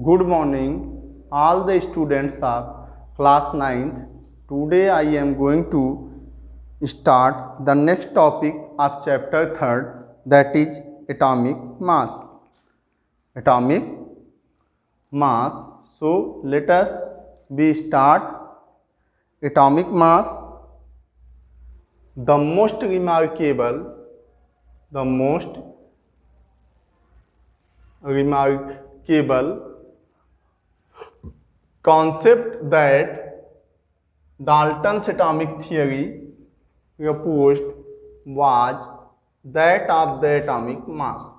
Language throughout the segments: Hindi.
Good morning, all the students of class 9th. Today I am going to start the next topic of chapter 3rd, that is atomic mass. Atomic mass. So let us be start. Atomic mass. The most remarkable concept that Dalton's atomic theory proposed was that of the atomic mass.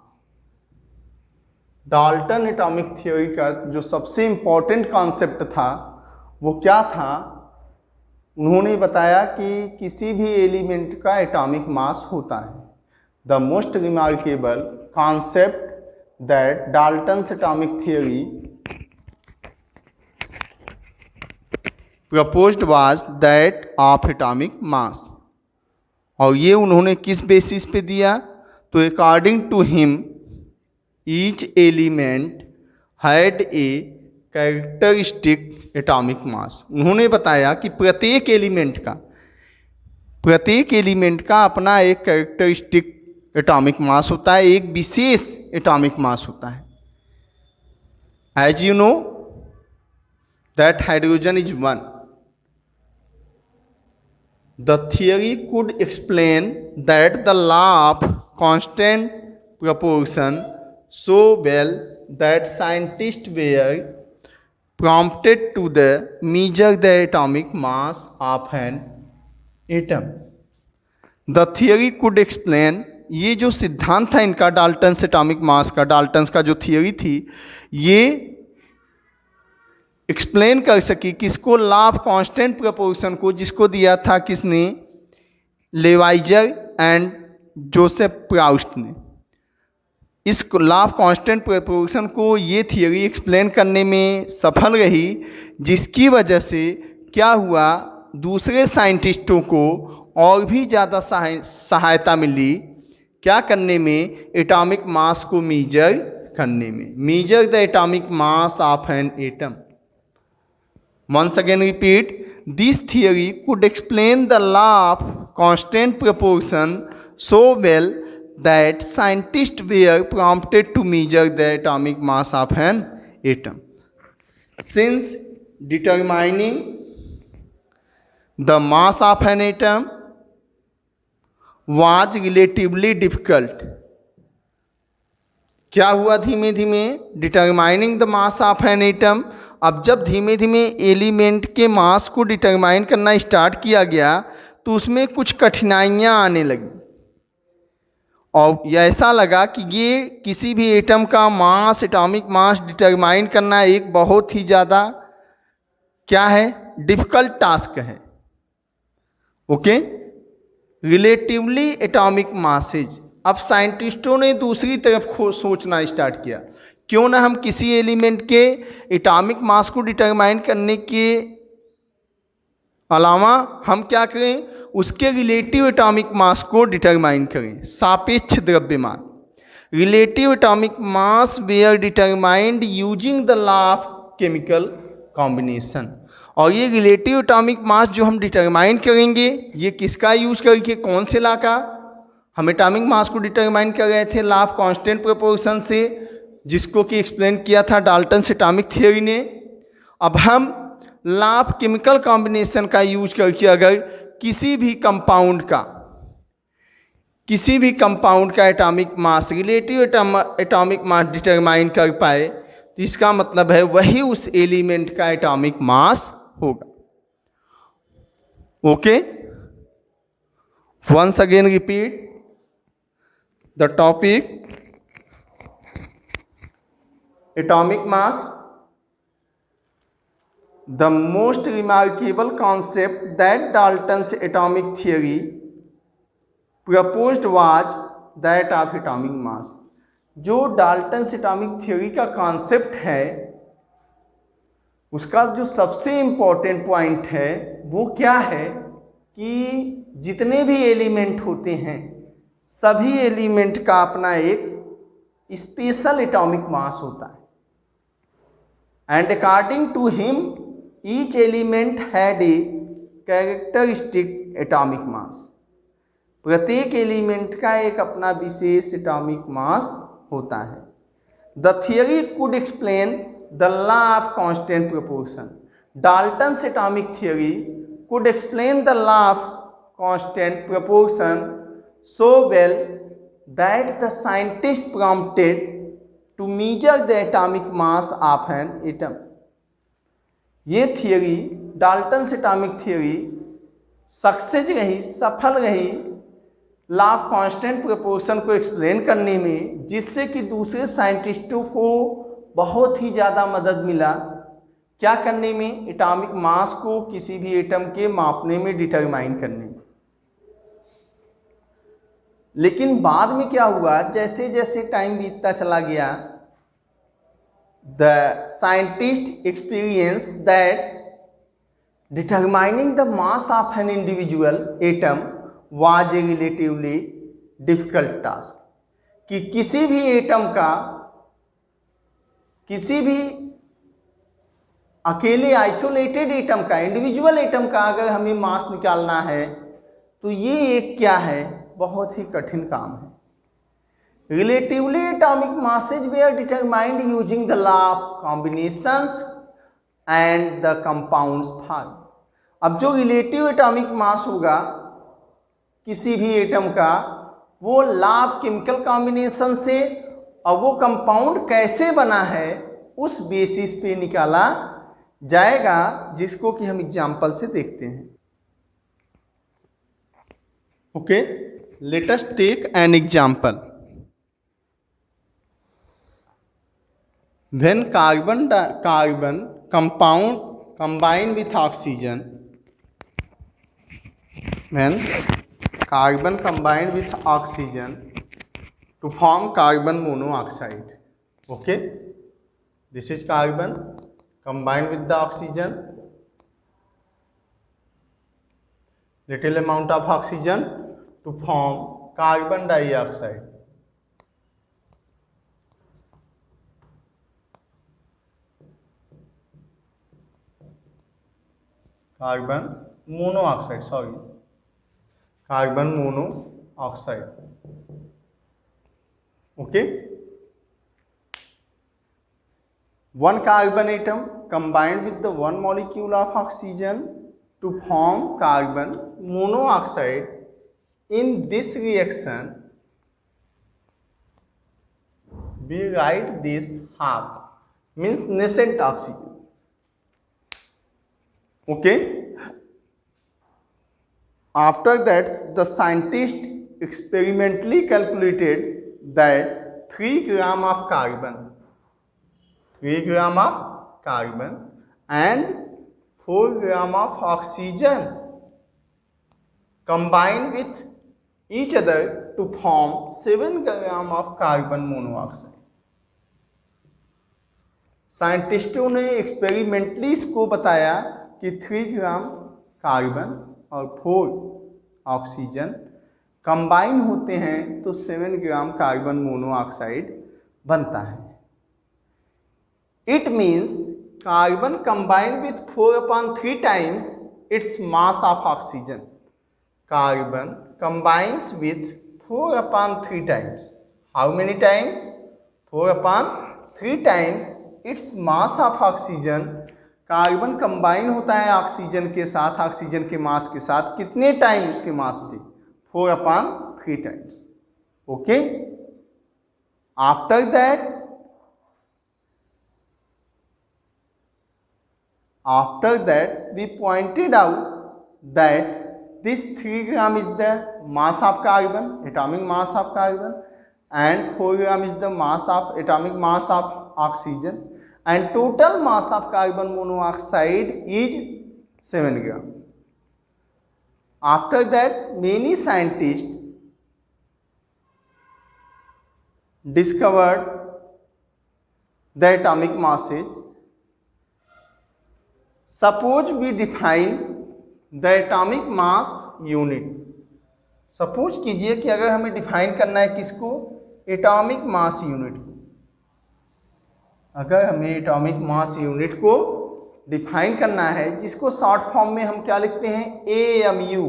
Dalton atomic theory का जो सबसे इम्पोर्टेंट कॉन्सेप्ट था वो क्या था? उन्होंने बताया कि किसी भी एलिमेंट का एटॉमिक मास होता है. The most remarkable concept that Dalton's atomic theory proposed was that of atomic mass. और ये उन्होंने किस बेसिस पे दिया? तो according to him each element had a characteristic atomic mass. उन्होंने बताया कि प्रत्येक एलिमेंट का अपना एक कैरेक्टरिस्टिक एटॉमिक मास होता है, एक विशेष एटॉमिक मास होता है. As you know that hydrogen is one. The theory could explain that the law of constant proportion so well that scientists were prompted to measure the atomic mass of an atom. The theory could explain, ये जो सिद्धांत था इनका डाल्टन्स एटॉमिक मास का, डाल्टन्स का जो थियोरी थी, ये एक्सप्लेन कर सकी किसको? लॉ ऑफ कांस्टेंट प्रोपोर्शन को, जिसको दिया था किसने? लेवाइजर एंड जोसेफ प्राउस्ट ने. इस लॉ ऑफ कांस्टेंट प्रोपोर्शन को ये थियोरी एक्सप्लेन करने में सफल रही, जिसकी वजह से क्या हुआ? दूसरे साइंटिस्टों को और भी ज़्यादा सहायता मिली. क्या करने में? एटॉमिक मास को मीजर करने में. Measure the atomic mass of an atom. Once again repeat, this theory could explain the law of constant proportion so well that scientists were prompted to measure the atomic mass of an atom. Since determining the mass of an atom was relatively difficult. क्या हुआ? धीमे धीमे determining the mass of an atom. अब जब धीमे धीमे एलिमेंट के मास को डिटरमाइन करना स्टार्ट किया गया तो उसमें कुछ कठिनाइयाँ आने लगी और ऐसा लगा कि ये किसी भी एटम का मास, एटॉमिक मास डिटरमाइन करना एक बहुत ही ज़्यादा क्या है? डिफ़िकल्ट टास्क है. Okay, relatively atomic masses. अब साइंटिस्टों ने दूसरी तरफ सोचना स्टार्ट किया, क्यों ना हम किसी एलिमेंट के एटॉमिक मास को डिटरमाइन करने के अलावा हम क्या करें? उसके रिलेटिव एटॉमिक मास को डिटरमाइन करें. सापेक्ष द्रव्यमान, relative atomic mass were determined using the law of chemical combination. और ये रिलेटिव एटॉमिक मास जो हम डिटरमाइन करेंगे, ये किसका यूज करके? कौन से लॉ का? हम एटॉमिक मास को डिटरमाइन कर रहे थे लॉ ऑफ कांस्टेंट प्रोपोर्शन से, जिसको कि एक्सप्लेन किया था डाल्टन्स एटॉमिक थ्योरी ने. अब हम लॉ ऑफ केमिकल कॉम्बिनेशन का यूज करके अगर किसी भी कंपाउंड का एटॉमिक मास, रिलेटिव एटॉमिक मास डिटरमाइन कर पाए तो इसका मतलब है वही उस एलिमेंट का एटॉमिक मास होगा. Okay, once again repeat the topic atomic mass. The most remarkable concept that Dalton's atomic theory proposed was that of atomic mass. जो डाल्टन्स एटॉमिक थ्योरी का कॉन्सेप्ट है उसका जो सबसे इम्पोर्टेंट पॉइंट है वो क्या है कि जितने भी एलिमेंट होते हैं सभी एलिमेंट का अपना एक स्पेशल एटॉमिक मास होता है. and according to him each element had a characteristic atomic mass. प्रत्येक एलिमेंट का एक अपना विशेष एटॉमिक मास होता है. The theory could explain the law of constant proportion. Dalton's atomic theory could explain the law of constant proportion so well that the scientist prompted to measure the atomic mass of an atom. ये theory, Dalton's atomic theory success रही, सफल रही लॉ ऑफ कांस्टेंट प्रोपोर्शन को एक्सप्लेन करने में, जिससे कि दूसरे साइंटिस्टों को बहुत ही ज़्यादा मदद मिला. क्या करने में? एटॉमिक मास को किसी भी एटम के मापने में, डिटरमाइन करने में. लेकिन बाद में क्या हुआ, जैसे जैसे टाइम बीतता चला गया, the scientist experience that determining the mass of an individual atom was a relatively difficult task. कि किसी भी एटम का, किसी भी अकेले आइसोलेटेड एटम का, इंडिविजुअल एटम का अगर हमें मास निकालना है तो ये एक क्या है, बहुत ही कठिन काम है. Relatively atomic masses were determined using the law of combinations and the compounds form. अब जो रिलेटिव एटॉमिक मास होगा किसी भी एटम का, वो लॉ ऑफ केमिकल कॉम्बिनेशन से और वो कंपाउंड कैसे बना है उस बेसिस पे निकाला जाएगा, जिसको कि हम एग्जाम्पल से देखते हैं. Okay, let us take an example. When carbon compound combine with oxygen, when carbon combined with oxygen to form carbon monoxide. Okay, this is carbon combined with the oxygen, little amount of oxygen to form carbon dioxide. Carbon monoxide, sorry, carbon monoxide. Okay, one carbon atom combined with the one molecule of oxygen to form carbon monoxide. In this reaction, we write this half, means nascent oxygen. Okay. After that, the scientist experimentally calculated that 3 gram of carbon and 4 gram of oxygen combined with each other to form 7 gram of carbon monoxide. साइंटिस्टों ने एक्सपेरिमेंटली इसको बताया कि 3 ग्राम कार्बन और 4 ऑक्सीजन कंबाइन होते हैं तो 7 ग्राम कार्बन मोनोऑक्साइड बनता है. It means carbon combined with 4/3 times its mass of oxygen. Carbon combines with 4/3 times. How many times? 4/3 times its mass of oxygen. Carbon combine होता है ऑक्सीजन के साथ, ऑक्सीजन के मास के साथ. कितने टाइम उसके मास से? 4/3 times. Okay. After that we pointed out that this 3 gram is the mass of carbon, atomic mass of carbon, and 4 gram is the atomic mass of oxygen, and total mass of carbon monoxide is 7 gram. After that, many scientists discovered the atomic masses. Suppose we define the atomic mass unit. Suppose कीजिए कि अगर हमें डिफाइन करना है किसको? एटॉमिक मास यूनिट को. अगर हमें एटॉमिक मास यूनिट को डिफाइन करना है, जिसको शॉर्ट फॉर्म में हम क्या लिखते हैं, AMU,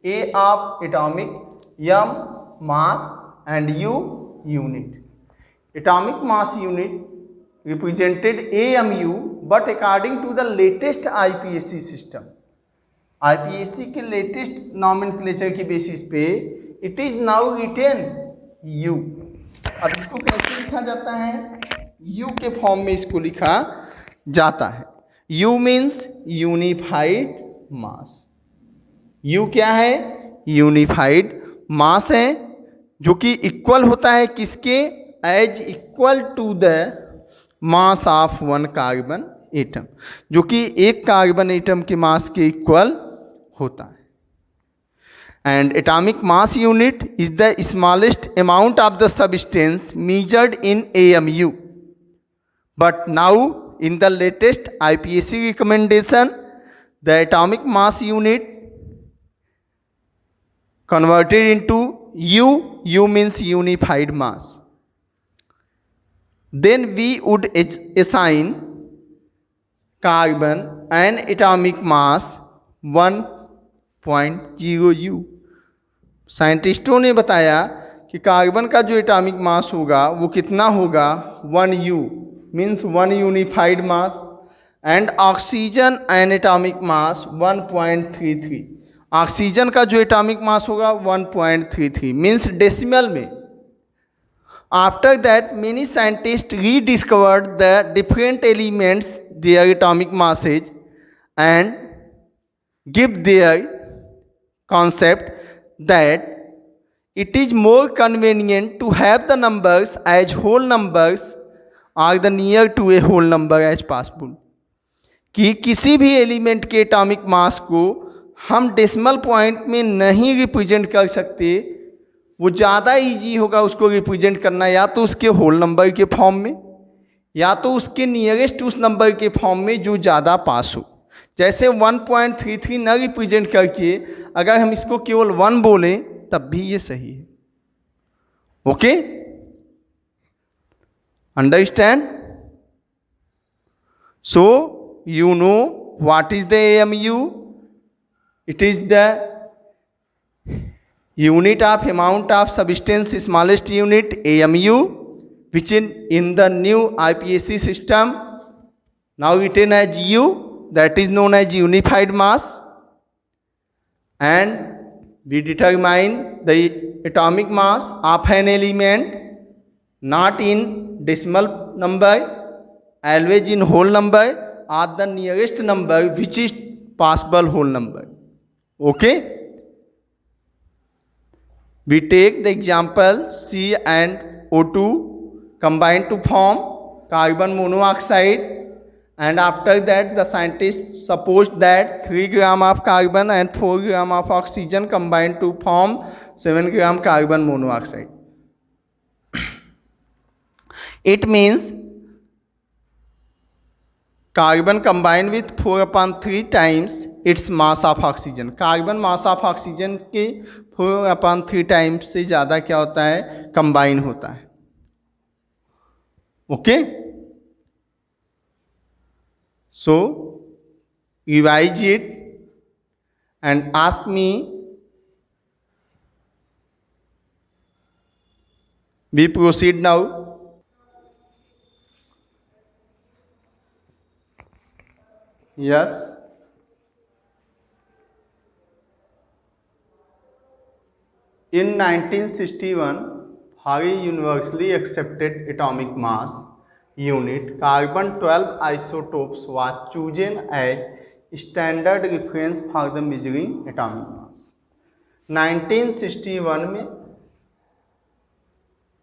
A of atomic, M mass and U unit. Atomic mass unit represented AMU, but according to the latest IPSC system, IPSC के लेटेस्ट नॉमेनक्लेचर की बेसिस पे it is now written U. अब इसको कैसे लिखा जाता है, U के फॉर्म में इसको लिखा जाता है. U मीन्स यूनिफाइड मास. U क्या है, यूनिफाइड मास है, जो कि इक्वल होता है किसके, as equal to the mass of one carbon atom, जो कि एक कार्बन एटम के मास के इक्वल होता है. And atomic mass unit is the smallest amount of the substance measured in AMU. But now in the latest IPSC recommendation, the atomic mass unit converted into U. U means unified mass. Then we would assign carbon an atomic mass 1.0 U. साइंटिस्टों ने बताया कि कार्बन का जो एटॉमिक मास होगा वो कितना होगा, 1 U means 1 unified mass, and oxygen N atomic mass 1.33. Oxygen का जो एटॉमिक मास होगा 1.33 मीन्स डेसिमल में. After that many scientist rediscovered the different elements their atomic masses and give their concept that it is more convenient to have the numbers as whole numbers or the near to a whole number as possible. कि किसी भी एलिमेंट के एटॉमिक मास को हम डेसिमल पॉइंट में नहीं रिप्रेजेंट कर सकते, वो ज़्यादा इजी होगा उसको रिप्रेजेंट करना या तो उसके होल नंबर के फॉर्म में या तो उसके नियरेस्ट उस नंबर के फॉर्म में जो ज़्यादा पास हो. जैसे 1.33 न रिप्रेजेंट करके अगर हम इसको केवल 1 बोलें तब भी ये सही है. Okay, understand? So you know what is the AMU. It is the unit of amount of substance, smallest unit, AMU, which in the new IPSC system now written as U, that is known as unified mass. And we determine the atomic mass of an element not in decimal number, always in whole number or the nearest number which is possible whole number. Okay, we take the example C and O2 combined to form carbon monoxide, and after that the scientists supposed that 3 gram of carbon and 4 gram of oxygen combined to form 7 gram carbon monoxide. It means carbon combined with 4/3 times its mass of oxygen. Carbon mass of oxygen के 4/3 टाइम्स से ज़्यादा क्या होता है, कंबाइन होता है. Okay, so revise it and ask me. We proceed now. Yes, in 1961 very universally accepted atomic mass unit carbon 12 isotopes was chosen as standard reference for the measuring atomic mass. 1961 में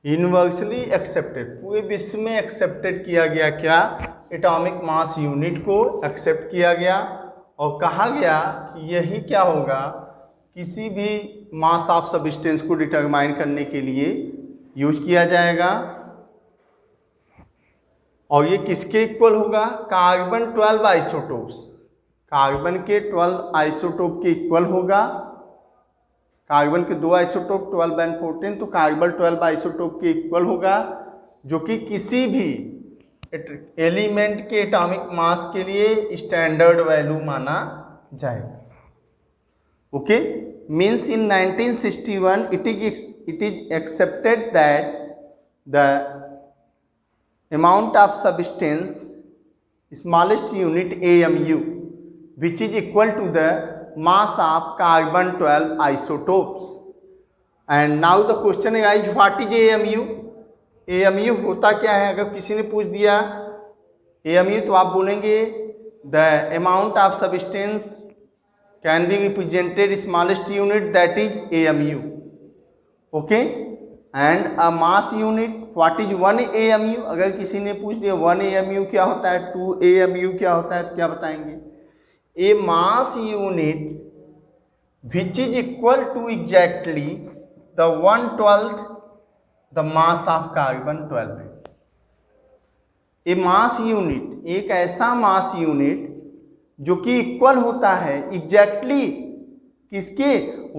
यूनिवर्सली एक्सेप्टेड, पूरे विश्व में एक्सेप्टेड किया गया, क्या, एटॉमिक मास यूनिट को एक्सेप्ट किया गया और कहा गया कि यही क्या होगा, किसी भी मास ऑफ सब्सटेंस को डिटरमाइन करने के लिए यूज किया जाएगा. और ये किसके इक्वल होगा, कार्बन 12 आइसोटोप्स, कार्बन के 12 आइसोटोप के इक्वल होगा. कार्बन के 2 आइसोटोप 12 और 14, तो कार्बन 12 आइसोटोप के इक्वल होगा, जो कि किसी भी एलिमेंट के एटॉमिक मास के लिए स्टैंडर्ड वैल्यू माना जाएगा। Okay, means in 1961 it is accepted that the amount of substance smallest unit AMU which is equal to the mass of carbon 12 isotopes. And now the question is what is AMU? AMU होता क्या है? अगर किसी ने पूछ दिया AMU तो आप बोलेंगे the amount of substance can be represented smallest unit, that is AMU. Okay, and a mass unit, what is 1 AMU? अगर किसी ने पूछ दिया 1 AMU क्या होता है, 2 AMU क्या होता है, तो क्या बताएंगे? A mass unit which is equal to exactly the 1/12 the mass of carbon 12. A mass unit, एक ऐसा मास यूनिट जो कि इक्वल होता है एग्जैक्टली किसके?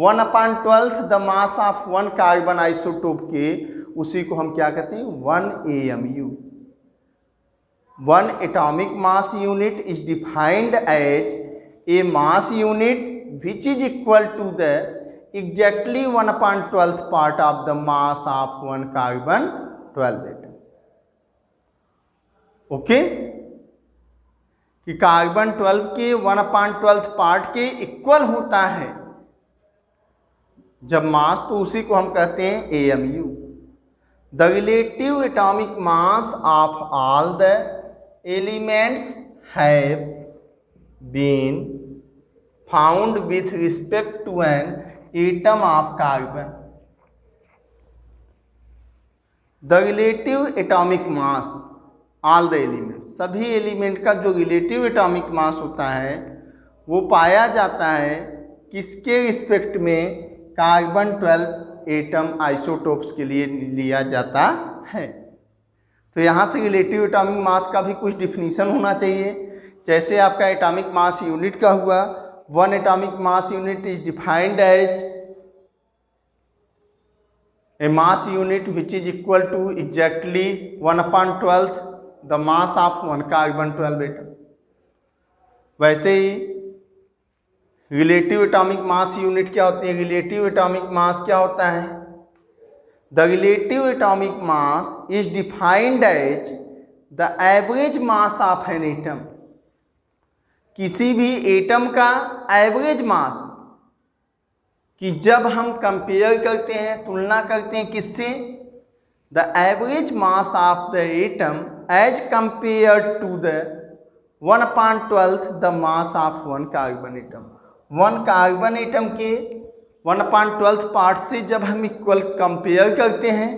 1/12 the mass of 1 carbon isotope के, उसी को हम क्या कहते हैं? 1 AMU. 1 atomic mass unit is defined as a mass unit which is equal to the exactly 1/12 part of the mass of 1 carbon 12 atom. Okay, कि कार्बन 12 के 1/12 पार्ट के इक्वल होता है जब मास, तो उसी को हम कहते हैं AMU. The relative atomic mass of all the elements have been found with respect to an atom of carbon. The relative atomic mass all the element, सभी एलिमेंट का जो रिलेटिव एटॉमिक मास होता है वो पाया जाता है किसके रिस्पेक्ट में? कार्बन 12 एटम आइसोटोप्स के लिए लिया जाता है. तो यहाँ से रिलेटिव एटॉमिक मास का भी कुछ डिफिनीशन होना चाहिए. जैसे आपका एटॉमिक मास यूनिट का हुआ, 1 atomic mass unit is defined as a mass unit which is equal to exactly 1/12 the mass of 1 carbon 12 atom. वैसे ही रिलेटिव एटॉमिक मास यूनिट क्या होती है? रिलेटिव एटॉमिक मास क्या होता है? The relative atomic mass is defined as the average mass of an atom. किसी भी एटम का एवरेज मास, कि जब हम कंपेयर करते हैं, तुलना करते हैं किससे? The average mass of the atom as compare to the 1/12 the mass of 1 carbon atom. 1 carbon atom के 1/12 पार्ट से जब हम इक्वल कंपेयर करते हैं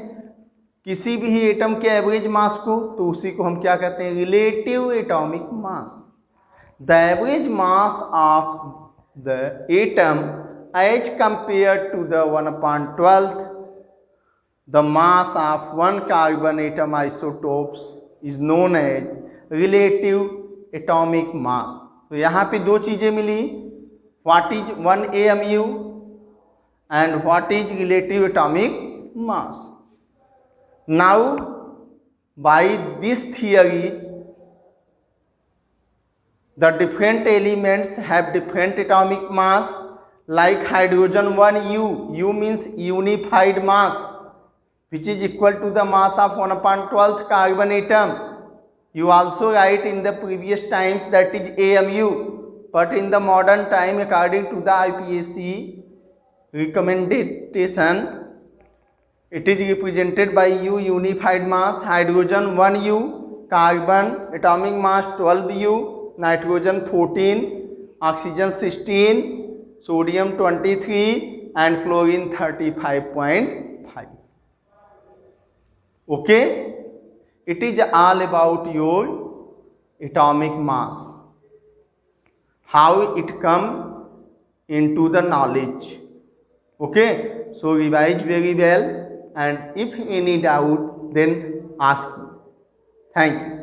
किसी भी एटम के एवरेज मास को, तो उसी को हम क्या कहते हैं? Relative atomic mass. The average mass of the atom as compared to the 1/12 the mass of 1 carbon atom isotopes is known as relative atomic mass. तो यहाँ पे दो चीज़ें मिली, what is 1 AMU and what is relative atomic mass. Now by this theories the different elements have different atomic mass. Like hydrogen 1 U means unified mass which is equal to the mass of 1/12 carbon atom. You also write in the previous times that is AMU, but in the modern time according to the IPAC recommendation it is represented by U unified mass, hydrogen 1 U, carbon atomic mass 12 U, nitrogen 14, oxygen 16, sodium 23 and chlorine 35.5. Okay, it is all about your atomic mass, how it come into the knowledge. Okay, so revise very well, and if any doubt then ask me. Thank you.